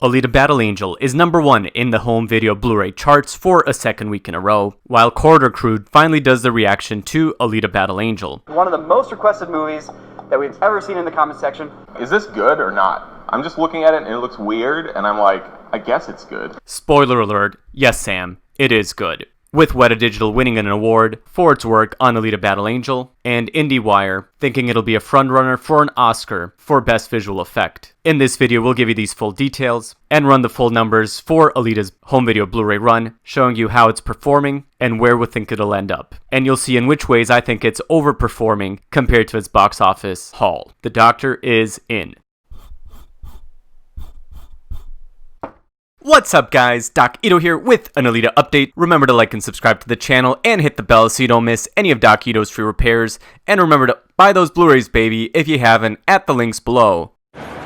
Alita Battle Angel is #1 in the home video Blu-ray charts for a second week in a row, while Corridor Crew finally does the reaction to Alita Battle Angel. One of the most requested movies that we've ever seen in the comment section. Is this good or not? I'm just looking at it and it looks weird, and I'm like, I guess it's good. Spoiler alert, yes Sam, it is good. With Weta Digital winning an award for its work on Alita Battle Angel, and IndieWire thinking it'll be a frontrunner for an Oscar for Best Visual Effect. In this video, we'll give you these full details and run the full numbers for Alita's home video Blu-ray run, showing you how it's performing and where we think it'll end up. And you'll see in which ways I think it's overperforming compared to its box office haul. The doctor is in. What's up guys, Doc Ito here with an Alita update. Remember to like and subscribe to the channel and hit the bell so you don't miss any of Doc Ito's free repairs. And remember to buy those Blu-rays baby if you haven't at the links below.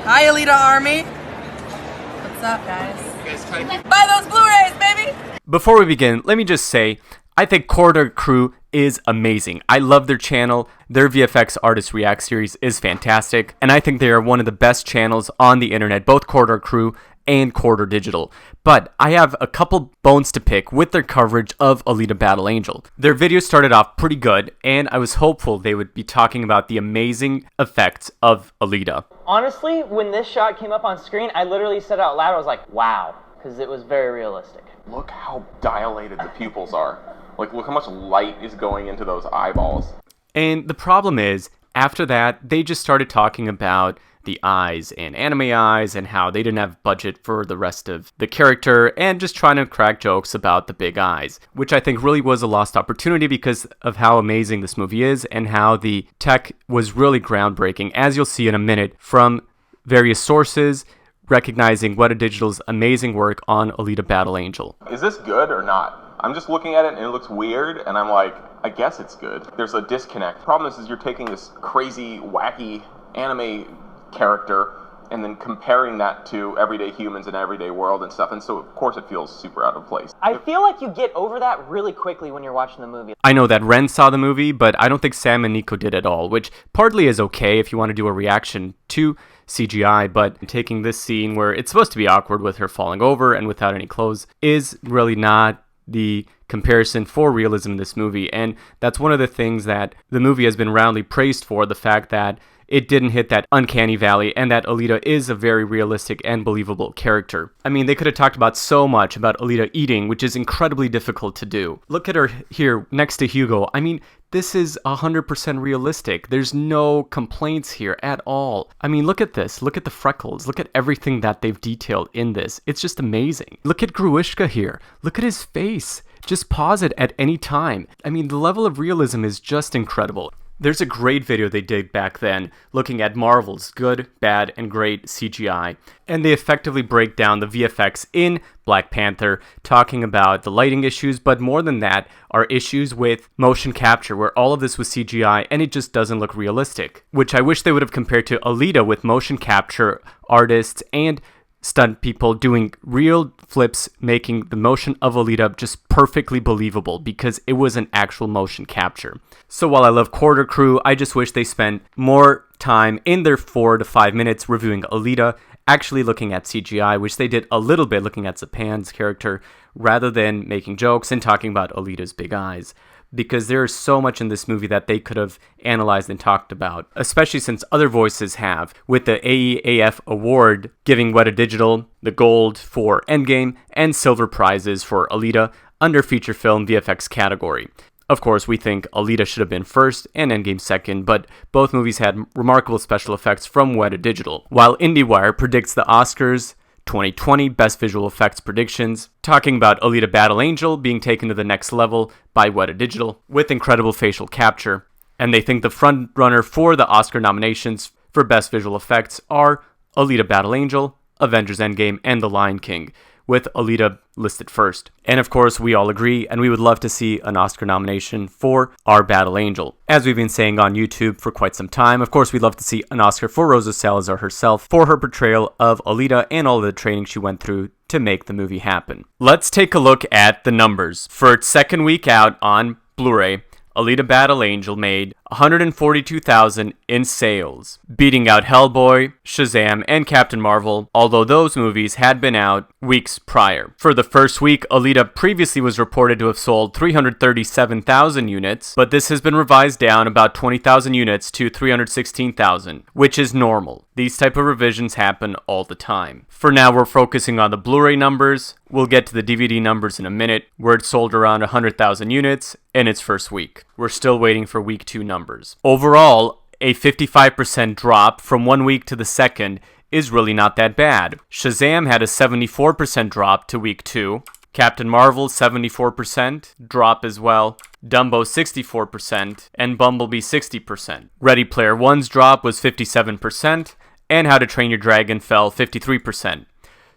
Hi Alita Army. What's up guys? Buy those Blu-rays baby! Before we begin, let me just say, I think Corridor Crew is amazing. I love their channel. Their VFX Artist React series is fantastic. And I think they are one of the best channels on the internet, both Corridor Crew and Corridor Digital. But I have a couple bones to pick with their coverage of Alita Battle Angel. Their video started off pretty good, and I was hopeful they would be talking about the amazing effects of Alita. Honestly, when this shot came up on screen, I literally said out loud, I was like, wow, because it was very realistic. Look how dilated the pupils are. Like, look how much light is going into those eyeballs. And the problem is, after that, they just started talking about the eyes and anime eyes and how they didn't have budget for the rest of the character and just trying to crack jokes about the big eyes, which I think really was a lost opportunity because of how amazing this movie is and how the tech was really groundbreaking, as you'll see in a minute from various sources recognizing Weta Digital's amazing work on Alita Battle Angel. Is this good or not? I'm just looking at it and it looks weird, and I'm like, I guess it's good. There's a disconnect. The problem is you're taking this crazy, wacky anime character and then comparing that to everyday humans in everyday world and stuff, and so of course it feels super out of place. I feel like you get over that really quickly when you're watching the movie. I know that Ren saw the movie, but I don't think Sam and Nico did at all, which partly is okay if you want to do a reaction to CGI, but taking this scene where it's supposed to be awkward with her falling over and without any clothes is really not the comparison for realism in this movie. And that's one of the things that the movie has been roundly praised for, the fact that it didn't hit that uncanny valley and that Alita is a very realistic and believable character. I mean, they could have talked about so much about Alita eating, which is incredibly difficult to do. Look at her here next to Hugo. I mean, this is 100% realistic. There's no complaints here at all. I mean, look at this. Look at the freckles. Look at everything that they've detailed in this. It's just amazing. Look at Gruishka here. Look at his face. Just pause it at any time. I mean, the level of realism is just incredible. There's a great video they did back then looking at Marvel's good, bad, and great CGI, and they effectively break down the VFX in Black Panther, talking about the lighting issues, but more than that are issues with motion capture, where all of this was CGI and it just doesn't look realistic, which I wish they would have compared to Alita with motion capture artists and stunt people doing real flips, making the motion of Alita just perfectly believable because it was an actual motion capture. So while I love Corridor Crew, I just wish they spent more time in their 4 to 5 minutes reviewing Alita, actually looking at CGI, which they did a little bit looking at Zapan's character, rather than making jokes and talking about Alita's big eyes. Because there is so much in this movie that they could have analyzed and talked about, especially since other voices have, with the AEAF award giving Weta Digital the gold for Endgame and silver prizes for Alita under feature film VFX category. Of course, we think Alita should have been first and Endgame second, but both movies had remarkable special effects from Weta Digital. While IndieWire predicts the Oscars 2020 Best Visual Effects predictions, talking about Alita Battle Angel being taken to the next level by Weta Digital with incredible facial capture, and they think the front runner for the Oscar nominations for Best Visual Effects are Alita Battle Angel, Avengers Endgame, and The Lion King, with Alita listed first. And of course, we all agree, and we would love to see an Oscar nomination for our Battle Angel. As we've been saying on YouTube for quite some time, of course, we'd love to see an Oscar for Rosa Salazar herself for her portrayal of Alita and all the training she went through to make the movie happen. Let's take a look at the numbers. For its second week out on Blu-ray, Alita Battle Angel made 142,000 in sales, beating out Hellboy, Shazam, and Captain Marvel, although those movies had been out weeks prior. For the first week, Alita previously was reported to have sold 337,000 units, but this has been revised down about 20,000 units to 316,000, which is normal. These type of revisions happen all the time. For now, we're focusing on the Blu-ray numbers. We'll get to the DVD numbers in a minute, where it sold around 100,000 units in its first week. We're still waiting for week 2 numbers. Overall, a 55% drop from one week to the second is really not that bad. Shazam had a 74% drop to week 2. Captain Marvel, 74% drop as well. Dumbo, 64%. And Bumblebee, 60%. Ready Player One's drop was 57%. And How to Train Your Dragon fell 53%.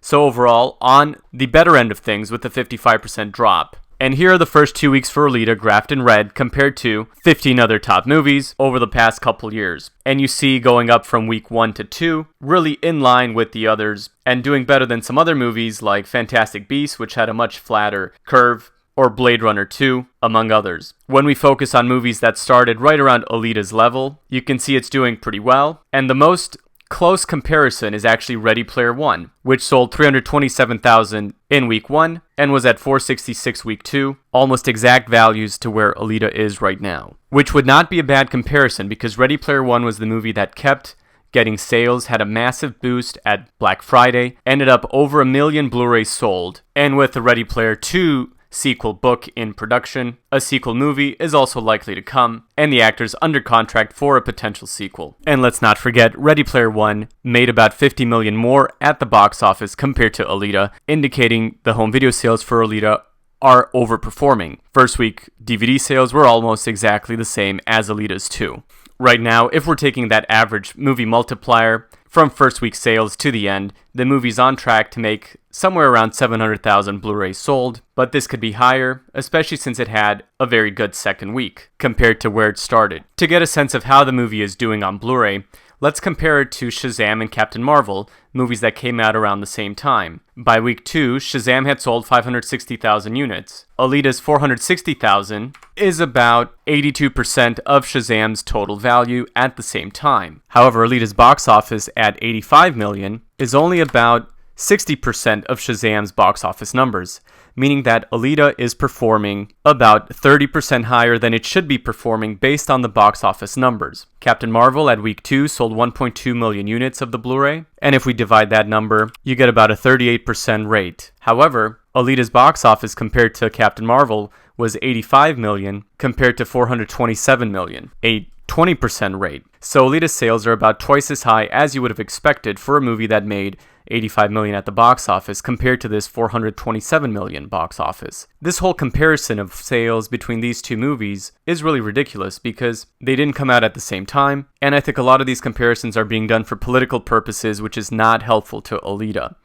So overall, on the better end of things with a 55% drop. And here are the first 2 weeks for Alita graphed in red compared to 15 other top movies over the past couple years. And you see going up from week 1 to 2, really in line with the others, and doing better than some other movies like Fantastic Beasts, which had a much flatter curve, or Blade Runner 2, among others. When we focus on movies that started right around Alita's level, you can see it's doing pretty well, and the most close comparison is actually Ready Player One, which sold 327,000 in week 1 and was at 466 week 2, almost exact values to where Alita is right now. Which would not be a bad comparison because Ready Player One was the movie that kept getting sales, had a massive boost at Black Friday, ended up over 1 million Blu-rays sold, and with the Ready Player 2 sequel book in production, a sequel movie is also likely to come, and the actors under contract for a potential sequel. And let's not forget, Ready Player One made about 50 million more at the box office compared to Alita, indicating the home video sales for Alita are overperforming. First week DVD sales were almost exactly the same as Alita's too. Right now, if we're taking that average movie multiplier from first week sales to the end, the movie's on track to make somewhere around 700,000 Blu-rays sold, but this could be higher, especially since it had a very good second week compared to where it started. To get a sense of how the movie is doing on Blu-ray, let's compare it to Shazam and Captain Marvel, movies that came out around the same time. By week 2, Shazam had sold 560,000 units. Alita's 460,000 is about 82% of Shazam's total value at the same time. However, Alita's box office at 85 million is only about 60% of Shazam's box office numbers, meaning that Alita is performing about 30% higher than it should be performing based on the box office numbers. Captain Marvel at week 2 sold 1.2 million units of the Blu-ray, and if we divide that number, you get about a 38% rate. However, Alita's box office compared to Captain Marvel was 85 million compared to 427 million, a 20% rate. So Alita's sales are about twice as high as you would have expected for a movie that made 85 million at the box office compared to this 427 million box office. This whole comparison of sales between these two movies is really ridiculous because they didn't come out at the same time, and I think a lot of these comparisons are being done for political purposes, which is not helpful to Alita.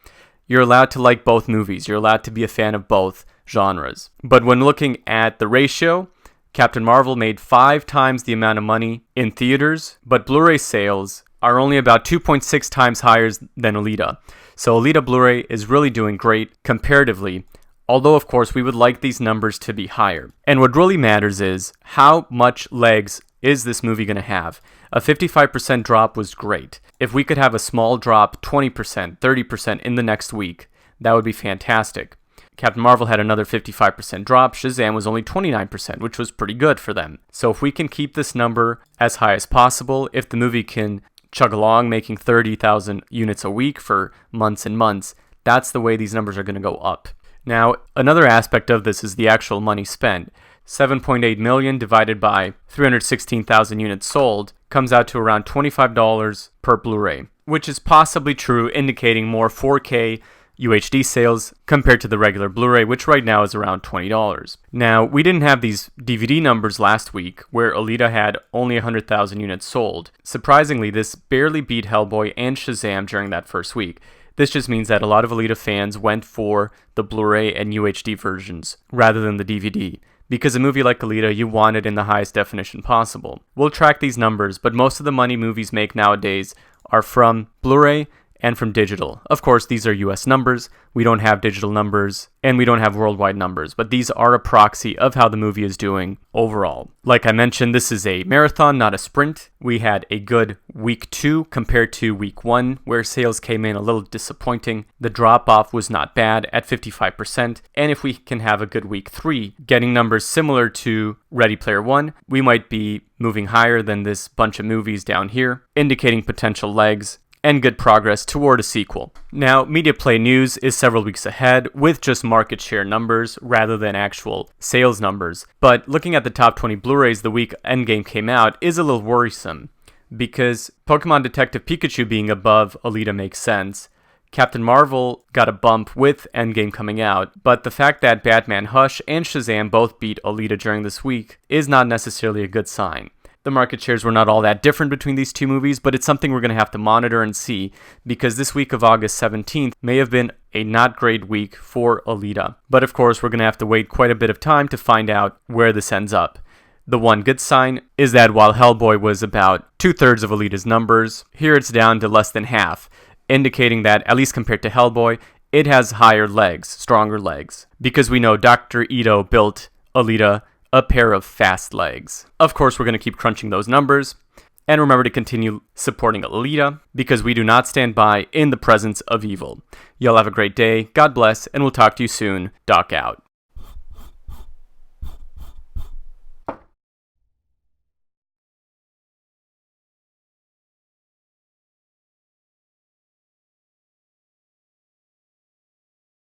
You're allowed to like both movies, you're allowed to be a fan of both genres. But when looking at the ratio, Captain Marvel made 5 times the amount of money in theaters, but Blu-ray sales are only about 2.6 times higher than Alita. So Alita Blu-ray is really doing great comparatively, although of course we would like these numbers to be higher. And what really matters is how much legs is this movie going to have? A 55% drop was great. If we could have a small drop, 20%, 30% in the next week, that would be fantastic. Captain Marvel had another 55% drop. Shazam was only 29%, which was pretty good for them. So if we can keep this number as high as possible, if the movie can chug along making 30,000 units a week for months and months, that's the way these numbers are going to go up. Now, another aspect of this is the actual money spent. 7.8 million divided by 316,000 units sold comes out to around $25 per Blu-ray, which is possibly true, indicating more 4K UHD sales compared to the regular Blu-ray, which right now is around $20. Now, we didn't have these DVD numbers last week, where Alita had only 100,000 units sold. Surprisingly, this barely beat Hellboy and Shazam during that first week. This just means that a lot of Alita fans went for the Blu-ray and UHD versions, rather than the DVD. Because a movie like Alita, you want it in the highest definition possible. We'll track these numbers, but most of the money movies make nowadays are from Blu-ray and from digital. Of course, these are US numbers. We don't have digital numbers, and we don't have worldwide numbers, but these are a proxy of how the movie is doing overall. Like I mentioned, this is a marathon, not a sprint. We had a good week 2 compared to week 1, where sales came in a little disappointing. The drop-off was not bad at 55%, and if we can have a good week 3, getting numbers similar to Ready Player One, we might be moving higher than this bunch of movies down here, indicating potential legs and good progress toward a sequel. Now, Media Play News is several weeks ahead with just market share numbers rather than actual sales numbers. But looking at the top 20 Blu-rays the week Endgame came out is a little worrisome, because Pokemon Detective Pikachu being above Alita makes sense. Captain Marvel got a bump with Endgame coming out, but the fact that Batman Hush and Shazam both beat Alita during this week is not necessarily a good sign. The market shares were not all that different between these two movies, but it's something we're going to have to monitor and see, because this week of August 17th may have been a not great week for Alita. But of course, we're going to have to wait quite a bit of time to find out where this ends up. The one good sign is that while Hellboy was about 2/3 of Alita's numbers, here it's down to less than half, indicating that, at least compared to Hellboy, it has higher legs, stronger legs, because we know Dr. Ito built Alita a pair of fast legs. Of course, we're going to keep crunching those numbers, and remember to continue supporting Alita, because we do not stand by in the presence of evil. Y'all have a great day, God bless, and we'll talk to you soon. Doc out.